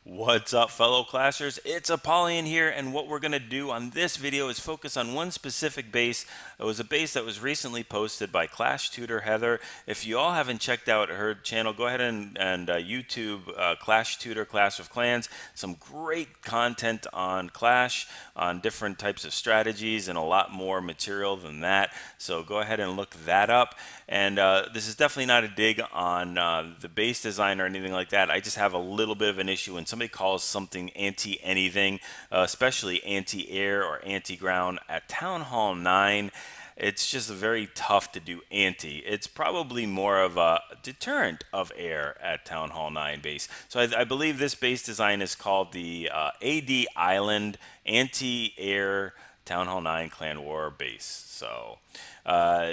What's up, fellow clashers? It's Apollyon here, and what we're going to do on this video is focus on one specific base. It was a base that was recently posted by ClashTutor Heather. If you all haven't checked out her channel, go ahead and YouTube ClashTutor Clash of Clans. Some great content on Clash, on different types of strategies, and a lot more material than that. So go ahead and look that up. And this is definitely not a dig on the base design or anything like that. I just have a little bit of an issue when somebody calls something anti-anything, especially anti-air or anti-ground at Town Hall 9. It's just very tough to do anti. It's probably more of a deterrent of air at Town Hall 9 base. So I believe this base design is called the AD Island Anti-Air Town Hall 9 Clan War base. So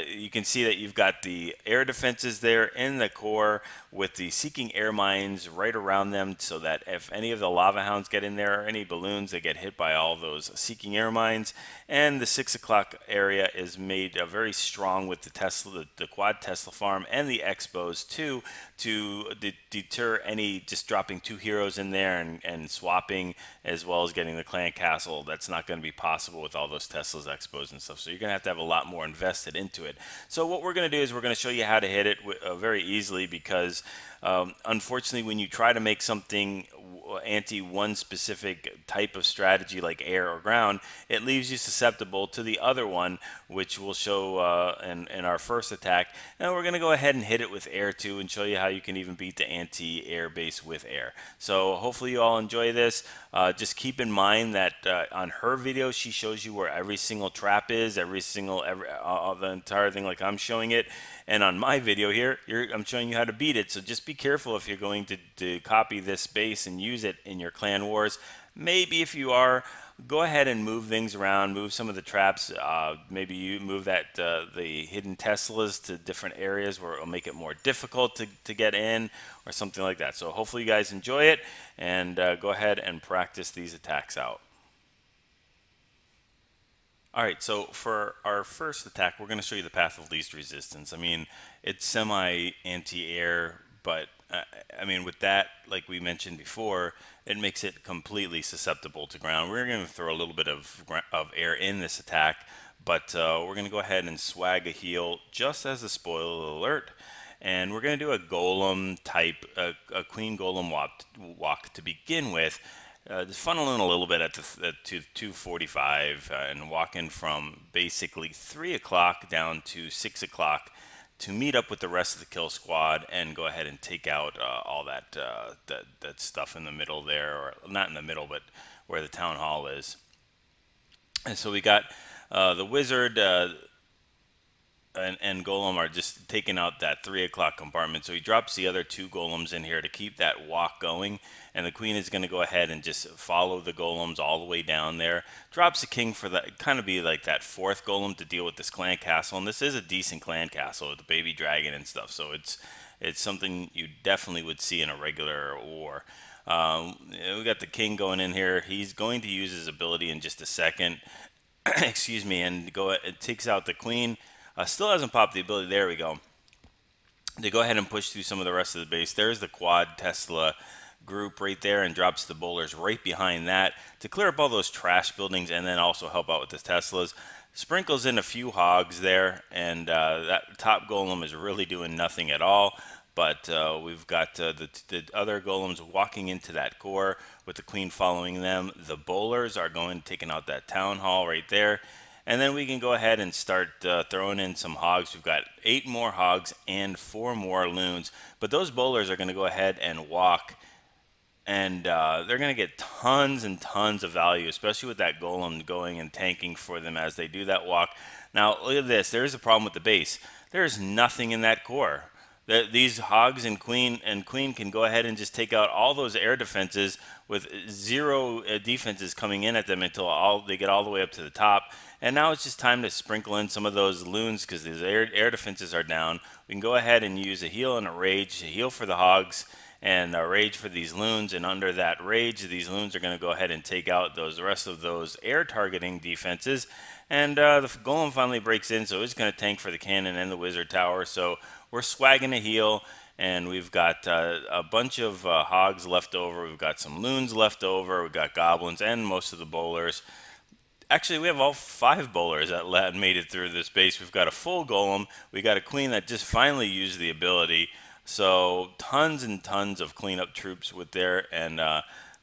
you can see that you've got the air defenses there in the core with the seeking air mines right around them, so that if any of the lava hounds get in there or any balloons, they get hit by all those seeking air mines. And the 6 o'clock area is made very strong with the Tesla, the quad Tesla farm, and the Expos too, to deter any just dropping 2 heroes in there and swapping, as well as getting the clan castle. That's not going to be possible with all those Teslas, Expos, and stuff. So you're going to have a lot more invested into it. So what we're going to do is we're going to show you how to hit it very easily, because unfortunately when you try to make something anti one specific type of strategy like air or ground, it leaves you susceptible to the other one, which we'll show in our first attack. And we're going to go ahead and hit it with air too, and show you how you can even beat the anti-air base with air. So hopefully you all enjoy this. Just keep in mind that on her video she shows you where every single trap is, the entire thing like I'm showing it. And on my video here, I'm showing you how to beat it. So just be careful if you're going to copy this base and use it in your clan wars. Maybe if you are, go ahead and move things around, move some of the traps. Maybe you move the hidden Teslas to different areas where it'll make it more difficult to get in, or something like that. So hopefully you guys enjoy it, and go ahead and practice these attacks out. Alright, so for our first attack, we're going to show you the path of least resistance. I mean, it's semi-anti-air, but I mean, with that, like we mentioned before, it makes it completely susceptible to ground. We're going to throw a little bit of air in this attack, but we're going to go ahead and swag a heal just as a spoiler alert. And we're going to do a golem type, a queen golem walk to begin with. Just funnel in a little bit at 2:45 and walk in from basically 3 o'clock down to 6 o'clock to meet up with the rest of the kill squad and go ahead and take out all that stuff in the middle there, or not in the middle, but where the town hall is. And so we got the wizard and golem are just taking out that 3 o'clock compartment. So he drops the other 2 golems in here to keep that walk going, and the queen is going to go ahead and just follow the golems all the way down there. Drops the king for that, kind of be like that 4th golem to deal with this clan castle, and this is a decent clan castle with the baby dragon and stuff, so it's something you definitely would see in a regular war. We got the king going in here. He's going to use his ability in just a second. Excuse me, and it takes out the queen. Still hasn't popped the ability. There we go. To go ahead and push through some of the rest of the base. There's the quad Tesla group right there, and drops the bowlers right behind that to clear up all those trash buildings, and then also help out with the Teslas. Sprinkles in a few hogs there, and that top golem is really doing nothing at all. But we've got the other golems walking into that core with the queen following them. The bowlers are taking out that town hall right there. And then we can go ahead and start throwing in some hogs. We've got 8 more hogs and 4 more loons. But those bowlers are going to go ahead and walk. And they're going to get tons and tons of value, especially with that golem going and tanking for them as they do that walk. Now, look at this. There's a problem with the base. There's nothing in that core. These hogs and queen can go ahead and just take out all those air defenses with 0 defenses coming in at them until they get all the way up to the top. And now it's just time to sprinkle in some of those loons, because these air defenses are down. We can go ahead and use a heal and a rage. A heal for the hogs and a rage for these loons. And under that rage, these loons are going to go ahead and take out the rest of those air targeting defenses. And the golem finally breaks in, so it's going to tank for the cannon and the wizard tower. So we're swagging a heal, and we've got a bunch of hogs left over. We've got some loons left over. We've got goblins and most of the bowlers. Actually, we have all 5 bowlers that made it through this base. We've got a full golem. We got a queen that just finally used the ability. So tons and tons of cleanup troops with there, and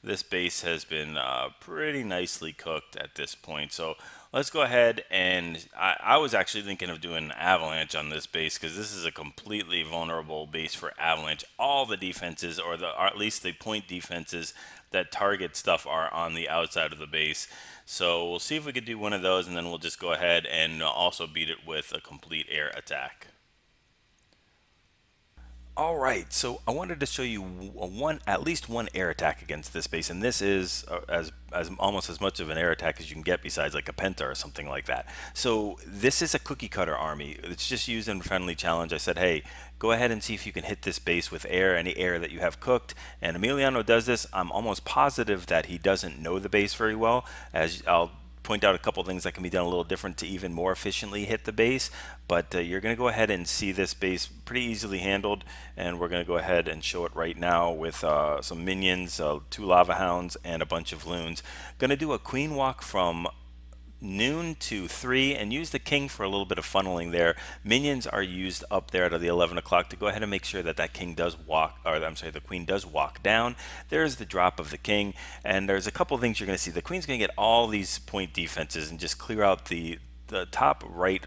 this base has been pretty nicely cooked at this point. So let's go ahead, and I was actually thinking of doing an avalanche on this base because this is a completely vulnerable base for avalanche. All the defenses, or at least the point defenses that target stuff, are on the outside of the base. So we'll see if we could do one of those, and then we'll just go ahead and also beat it with a complete air attack. All right, so I wanted to show you at least one air attack against this base, and this is as almost as much of an air attack as you can get, besides like a penta or something like that. So this is a cookie cutter army. It's just used in friendly challenge. I said, hey, go ahead and see if you can hit this base with air, any air that you have cooked. And Emiliano does this. I'm almost positive that he doesn't know the base very well, as I'll point out a couple things that can be done a little different to even more efficiently hit the base. But you're going to go ahead and see this base pretty easily handled, and we're going to go ahead and show it right now with some minions, 2 lava hounds, and a bunch of loons. Going to do a queen walk from noon to 3 and use the king for a little bit of funneling there. Minions are used up there at the 11 o'clock to go ahead and make sure that that king does walk, or I'm sorry, the queen does walk down. There's the drop of the king, and there's a couple things you're going to see. The queen's going to get all these point defenses and just clear out the top right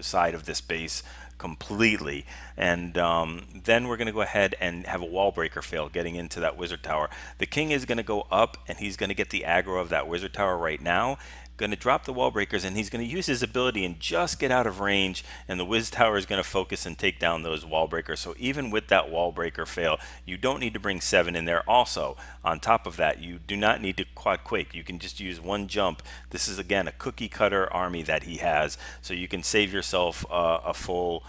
side of this base completely, and then we're going to go ahead and have a wall breaker fail getting into that wizard tower. The king is going to go up, and he's going to get the aggro of that wizard tower right now, going to drop the wall breakers, and he's going to use his ability and just get out of range, and the Wiz Tower is going to focus and take down those wall breakers. So even with that wall breaker fail, you don't need to bring 7 in there. Also, on top of that, you do not need to quad quake. You can just use 1 jump. This is, again, a cookie cutter army that he has, so you can save yourself a full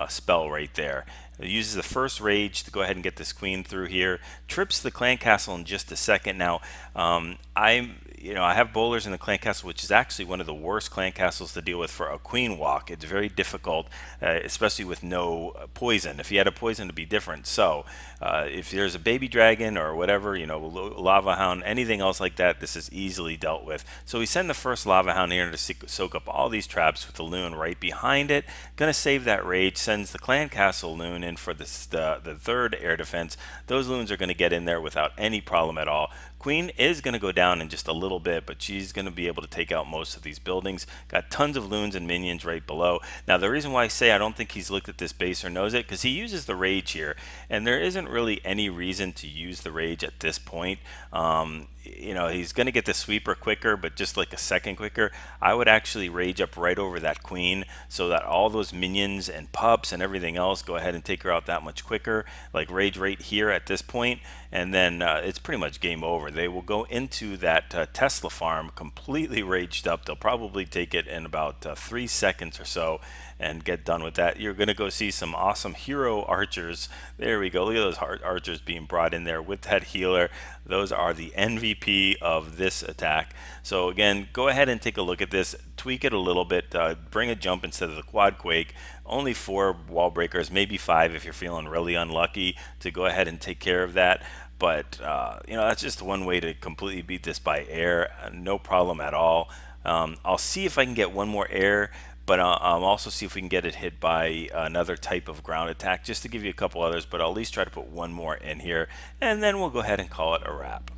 spell right there. It uses the first rage to go ahead and get this queen through here. Trips the clan castle in just a second. Now, I have bowlers in the clan castle, which is actually one of the worst clan castles to deal with for a queen walk. It's very difficult, especially with no poison. If you had a poison, it'd be different. So if there's a baby dragon or whatever, lava hound, anything else like that, this is easily dealt with. So we send the first lava hound here to soak up all these traps with the loon right behind it. Gonna save that rage, sends the clan castle loon in for the 3rd air defense. Those loons are gonna get in there without any problem at all. Queen is going to go down in just a little bit, but she's going to be able to take out most of these buildings. Got tons of loons and minions right below. Now, the reason why I say I don't think he's looked at this base or knows it, because he uses the rage here, and there isn't really any reason to use the rage at this point. He's going to get the sweeper quicker, but just like a second quicker. I would actually rage up right over that queen so that all those minions and pups and everything else go ahead and take her out that much quicker. Like rage right here at this point, and then it's pretty much game over. They will go into that Tesla farm completely raged up. They'll probably take it in about 3 seconds or so and get done with that. You're going to go see some awesome hero archers. There we go. Look at those archers being brought in there with that healer. Those are the MVP of this attack. So again, go ahead and take a look at this. Tweak it a little bit. Bring a jump instead of the quad quake. Only 4 wall breakers, maybe 5 if you're feeling really unlucky to go ahead and take care of that. But that's just one way to completely beat this by air. No problem at all. I'll see if I can get one more air, but I'll also see if we can get it hit by another type of ground attack, just to give you a couple others, but I'll at least try to put one more in here, and then we'll go ahead and call it a wrap.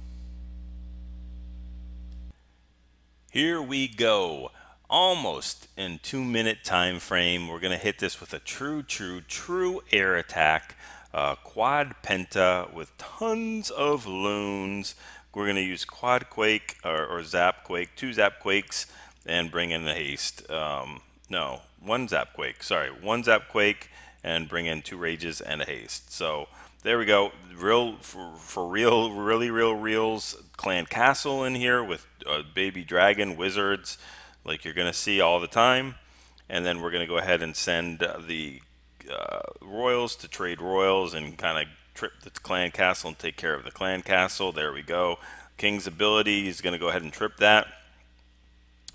Here we go. Almost in 2-minute time frame. We're going to hit this with a true air attack. Quad penta with tons of loons. We're going to use quad quake or zap quake, 2 zap quakes, and bring in the haste. No, 1 zap quake. Sorry, 1 zap quake and bring in 2 rages and a haste. So there we go. For real, really real reals. Clan castle in here with baby dragon wizards, like you're going to see all the time. And then we're going to go ahead and send the royals to trade royals and kind of trip the clan castle and take care of the clan castle. There we go. King's ability is going to go ahead and trip that.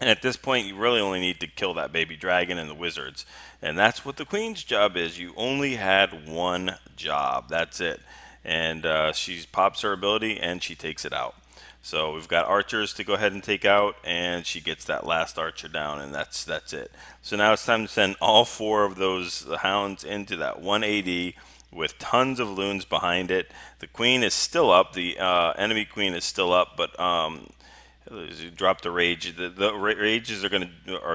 And at this point, you really only need to kill that baby dragon and the wizards. And that's what the queen's job is. You only had one job. That's it. And she pops her ability and she takes it out. So we've got archers to go ahead and take out, and she gets that last archer down, and that's it. So now it's time to send all 4 of those hounds into that one AD with tons of loons behind it. The queen is still up. The enemy queen is still up, but drop the rage. The rages are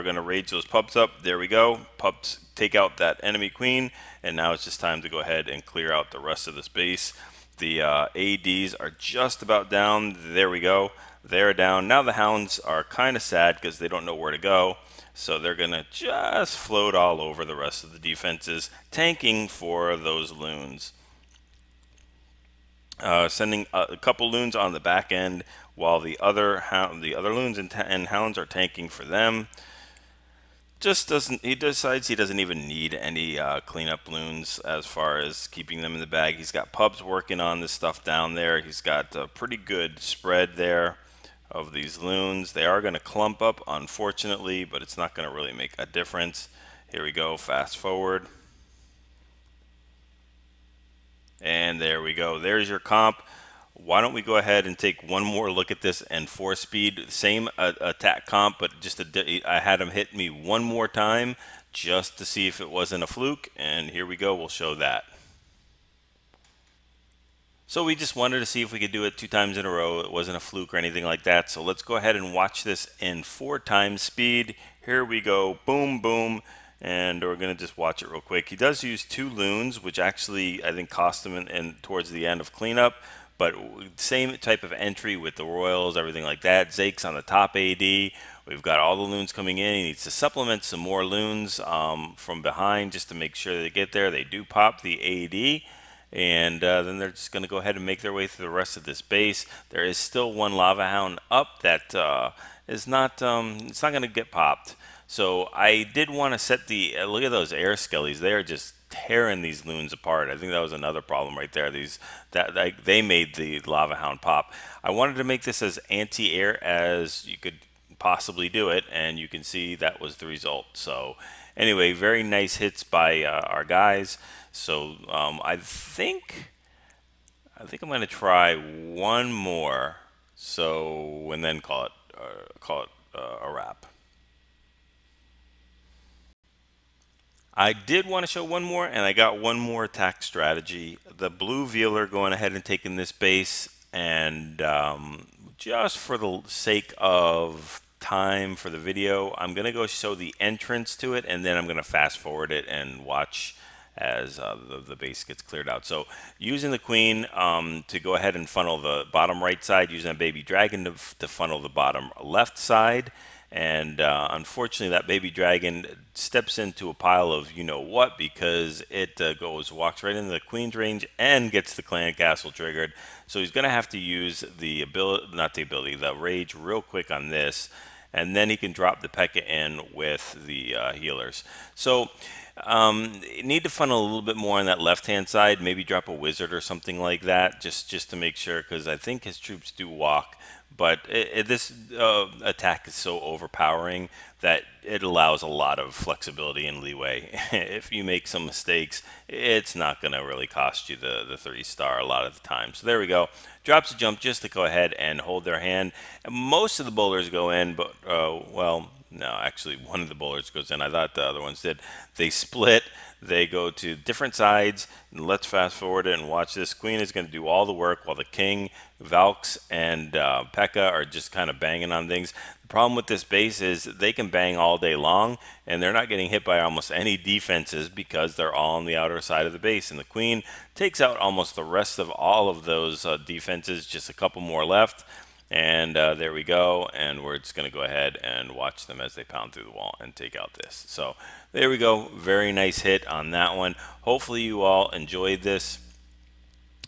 gonna rage those pups up. There we go. Pups take out that enemy queen, and now it's just time to go ahead and clear out the rest of this base. The ADs are just about down. There we go. They're down. Now the hounds are kind of sad because they don't know where to go. So they're going to just float all over the rest of the defenses, tanking for those loons. Sending a couple loons on the back end while the other loons and hounds are tanking for them. He decides he doesn't even need any cleanup loons as far as keeping them in the bag. He's got pubs working on this stuff down there. He's got a pretty good spread there of these loons. They are going to clump up, unfortunately, but it's not going to really make a difference. Here we go, fast forward. And there we go. There's your comp. Why don't we go ahead and take one more look at this and 4-speed, same attack comp, but just I had him hit me one more time just to see if it wasn't a fluke, and here we go, we'll show that. So we just wanted to see if we could do it 2 times in a row. It wasn't a fluke or anything like that, so let's go ahead and watch this in 4 times speed. Here we go, boom, boom. And we're going to just watch it real quick. He does use 2 loons, which actually I think cost him in towards the end of cleanup. But same type of entry with the royals, everything like that. Zake's on the top AD. We've got all the loons coming in. He needs to supplement some more loons from behind just to make sure they get there. They do pop the AD. And then they're just going to go ahead and make their way through the rest of this base. There is still one lava hound up that is not, it's not going to get popped. So I did want to set the, look at those air skellies. They are just tearing these loons apart. I think that was another problem right there. They made the lava hound pop. I wanted to make this as anti-air as you could possibly do it, and you can see that was the result. So anyway, very nice hits by our guys. So I think I'm going to try one more. So and then call it a wrap. I did want to show one more, and I got one more attack strategy. The blue Vealer going ahead and taking this base, and just for the sake of time for the video, I'm going to go show the entrance to it, and then I'm going to fast forward it and watch as the base gets cleared out. So using the queen to go ahead and funnel the bottom right side, using a baby dragon to funnel the bottom left side. And unfortunately, that baby dragon steps into a pile of you-know-what because it walks right into the queen's range and gets the clan castle triggered. So he's going to have to use the the rage real quick on this. And then he can drop the P.E.K.K.A. in with the healers. So you need to funnel a little bit more on that left-hand side. Maybe drop a wizard or something like that, just to make sure, because I think his troops do walk. But this attack is so overpowering that it allows a lot of flexibility and leeway. If you make some mistakes, it's not going to really cost you the 3-star a lot of the time. So there we go. Drops a jump just to go ahead and hold their hand. And most of the bowlers go in, but, well, no, actually one of the bowlers goes in. I thought the other ones did. They split. They go to different sides. And let's fast forward it and watch this. Queen is going to do all the work while the king, Valks, and P.E.K.K.A. are just kind of banging on things. The problem with this base is they can bang all day long, and they're not getting hit by almost any defenses because they're all on the outer side of the base. And the queen takes out almost the rest of all of those defenses, just a couple more left. And there we go, and we're just going to go ahead and watch them as they pound through the wall and take out this. So there we go, very nice hit on that one. Hopefully you all enjoyed this.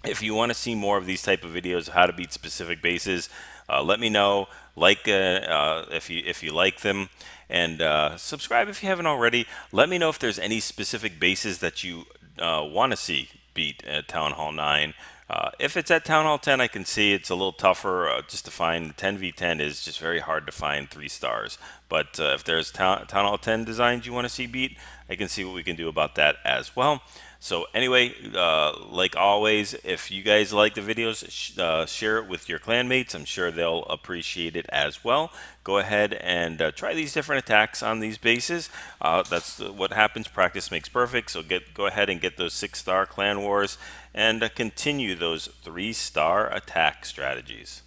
If you want to see more of these type of videos, how to beat specific bases, let me know. Like if you like them, and subscribe if you haven't already. Let me know if there's any specific bases that you want to see beat at Town Hall 9. If it's at Town Hall 10, I can see it's a little tougher just to find. 10v10 is just very hard to find 3 stars. But if there's Town Hall 10 designs you want to see beat, I can see what we can do about that as well. So anyway, like always, if you guys like the videos, share it with your clanmates. I'm sure they'll appreciate it as well. Go ahead and try these different attacks on these bases. That's what happens. Practice makes perfect. So go ahead and get those 6-star clan wars and continue those 3-star attack strategies.